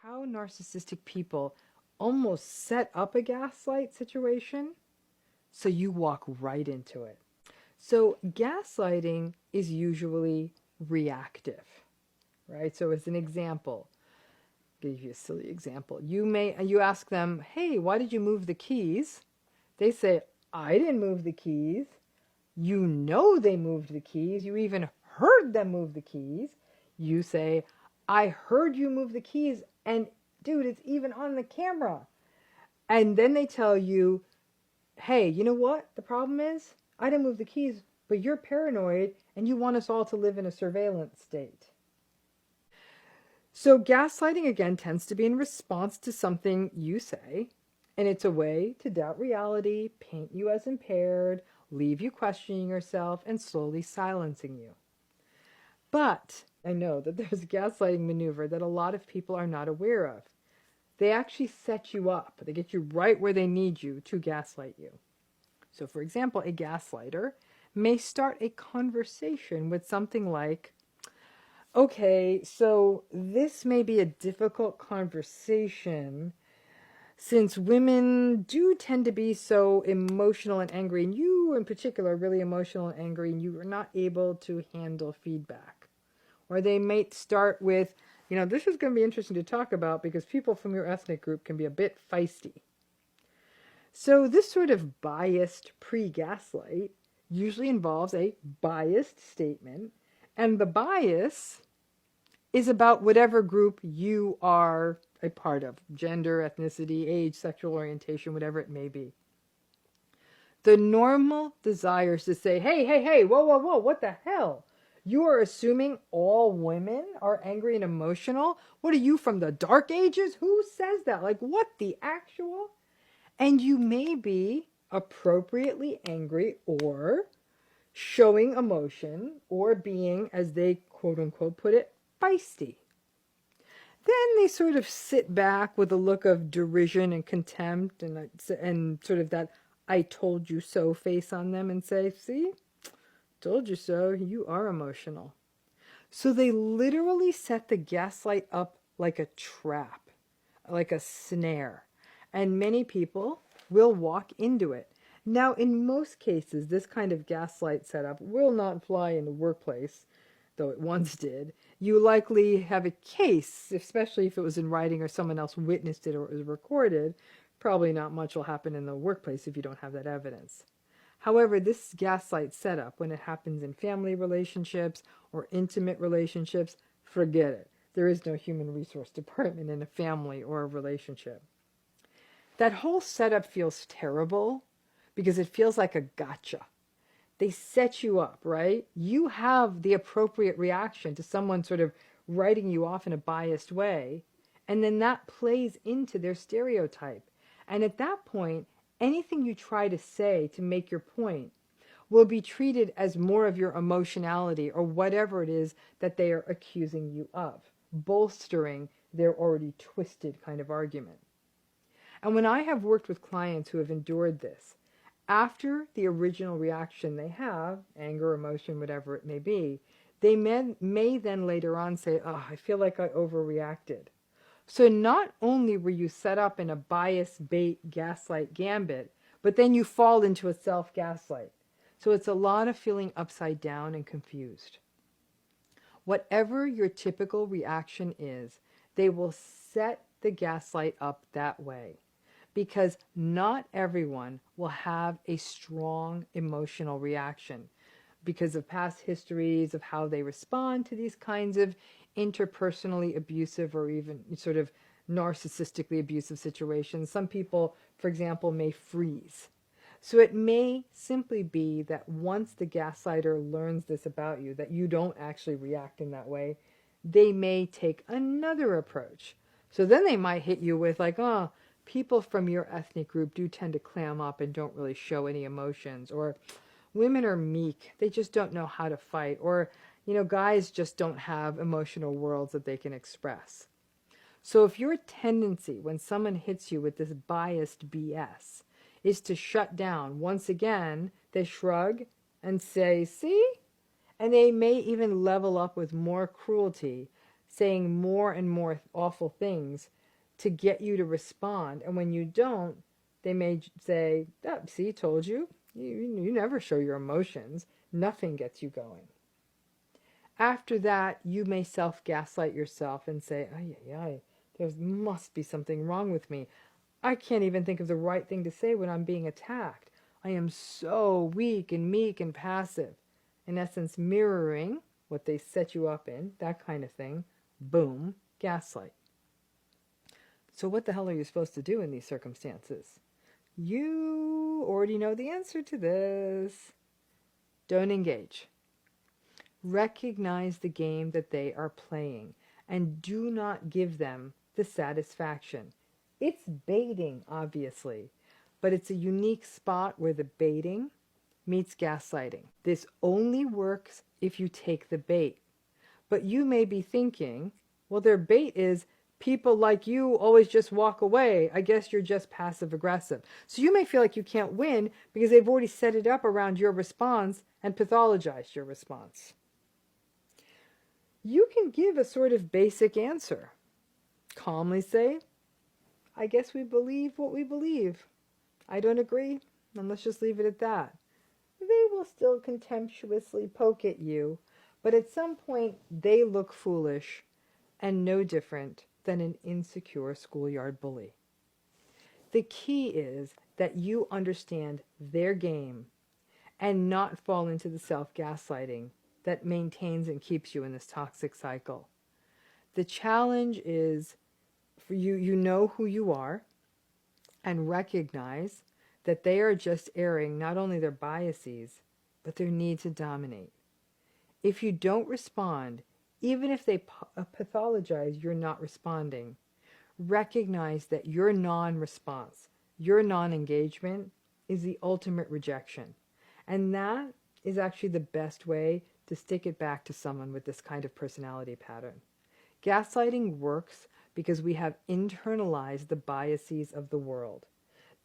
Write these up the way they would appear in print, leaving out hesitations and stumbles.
how narcissistic people almost set up a gaslight situation so you walk right into it. So gaslighting is usually reactive, right? So as an example, I'll give you a silly example. You ask them, "Hey, why did you move the keys?" They say, "I didn't move the keys." You know they moved the keys. You even heard them move the keys. You say, "I heard you move the keys, and dude, it's even on the camera." And then they tell you, "Hey, you know what the problem is? I didn't move the keys, but you're paranoid and you want us all to live in a surveillance state." So gaslighting again tends to be in response to something you say, and it's a way to doubt reality, paint you as impaired, leave you questioning yourself, and slowly silencing you. But I know that there's a gaslighting maneuver that a lot of people are not aware of. They actually set you up. They get you right where they need you to gaslight you. So for example, a gaslighter may start a conversation with something like, "Okay, so this may be a difficult conversation since women do tend to be so emotional and angry, and you in particular are really emotional and angry, and you are not able to handle feedback." Or they might start with, "This is going to be interesting to talk about because people from your ethnic group can be a bit feisty." So this sort of biased pre-gaslight usually involves a biased statement, and the bias is about whatever group you are a part of: gender, ethnicity, age, sexual orientation, whatever it may be. The normal desire is to say, "Hey, hey, hey, whoa, whoa, whoa, what the hell? You are assuming all women are angry and emotional? What are you, from the dark ages? Who says that? Like, what the actual?" And you may be appropriately angry or showing emotion or being, as they quote unquote put it, feisty. Then they sort of sit back with a look of derision and contempt and sort of that "I told you so" face on them and say, "See, told you so, you are emotional." So they literally set the gaslight up like a trap, like a snare, and many people will walk into it. Now, in most cases, this kind of gaslight setup will not fly in the workplace, though it once did. You likely have a case, especially if it was in writing or someone else witnessed it or it was recorded. Probably not much will happen in the workplace if you don't have that evidence. However, this gaslight setup, when it happens in family relationships or intimate relationships, forget it. There is no human resource department in a family or a relationship. That whole setup feels terrible because it feels like a gotcha. They set you up, right? You have the appropriate reaction to someone sort of writing you off in a biased way, and then that plays into their stereotype. And at that point, anything you try to say to make your point will be treated as more of your emotionality or whatever it is that they are accusing you of, bolstering their already twisted kind of argument. And when I have worked with clients who have endured this, after the original reaction they have, anger, emotion, whatever it may be, they may then later on say, "Oh, I feel like I overreacted." So not only were you set up in a bias bait gaslight gambit, but then you fall into a self-gaslight. So it's a lot of feeling upside down and confused. Whatever your typical reaction is, they will set the gaslight up that way, because not everyone will have a strong emotional reaction because of past histories of how they respond to these kinds of interpersonally abusive or even sort of narcissistically abusive situations. Some people, for example, may freeze. So it may simply be that once the gaslighter learns this about you, that you don't actually react in that way, they may take another approach. So then they might hit you with like, "Oh, people from your ethnic group do tend to clam up and don't really show any emotions," or "Women are meek, they just don't know how to fight," or "Guys just don't have emotional worlds that they can express." So if your tendency when someone hits you with this biased BS is to shut down, once again, they shrug and say, "See?" And they may even level up with more cruelty, saying more and more awful things to get you to respond. And when you don't, they may say, oh, see, told you. You never show your emotions. Nothing gets you going. After that, you may self-gaslight yourself and say, ay, ay, ay, there must be something wrong with me. I can't even think of the right thing to say when I'm being attacked. I am so weak and meek and passive. In essence, mirroring what they set you up in, that kind of thing. Boom, gaslight. So what the hell are you supposed to do in these circumstances? You already know the answer to this. Don't engage. Recognize the game that they are playing and do not give them the satisfaction. It's baiting, obviously, but it's a unique spot where the baiting meets gaslighting. This only works if you take the bait. But you may be thinking, well, their bait is people like you always just walk away. I guess you're just passive aggressive. So you may feel like you can't win because they've already set it up around your response and pathologized your response. You can give a sort of basic answer. Calmly say, I guess we believe what we believe. I don't agree, and let's just leave it at that. They will still contemptuously poke at you, but at some point they look foolish and no different than an insecure schoolyard bully. The key is that you understand their game and not fall into the self-gaslighting that maintains and keeps you in this toxic cycle. The challenge is for you, you know who you are, and recognize that they are just airing not only their biases, but their need to dominate. If you don't respond, even if they pathologize you're not responding, recognize that your non-response, your non-engagement is the ultimate rejection. And that is actually the best way to stick it back to someone with this kind of personality pattern. Gaslighting works because we have internalized the biases of the world.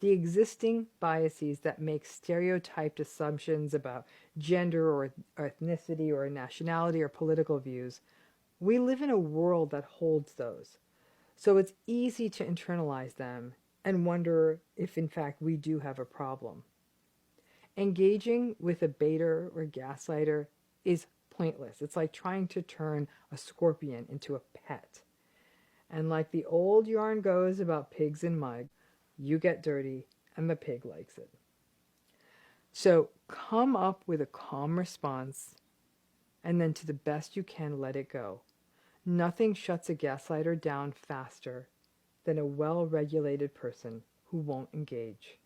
The existing biases that make stereotyped assumptions about gender or ethnicity or nationality or political views, we live in a world that holds those. So it's easy to internalize them and wonder if in fact we do have a problem. Engaging with a baiter or gaslighter is pointless. It's like trying to turn a scorpion into a pet. And like the old yarn goes about pigs and mud, you get dirty and the pig likes it. So come up with a calm response and then to the best you can let it go. Nothing shuts a gaslighter down faster than a well-regulated person who won't engage.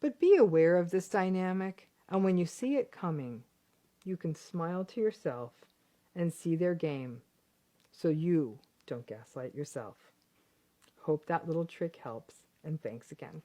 But be aware of this dynamic, and when you see it coming, you can smile to yourself and see their game so you don't gaslight yourself. Hope that little trick helps, and thanks again.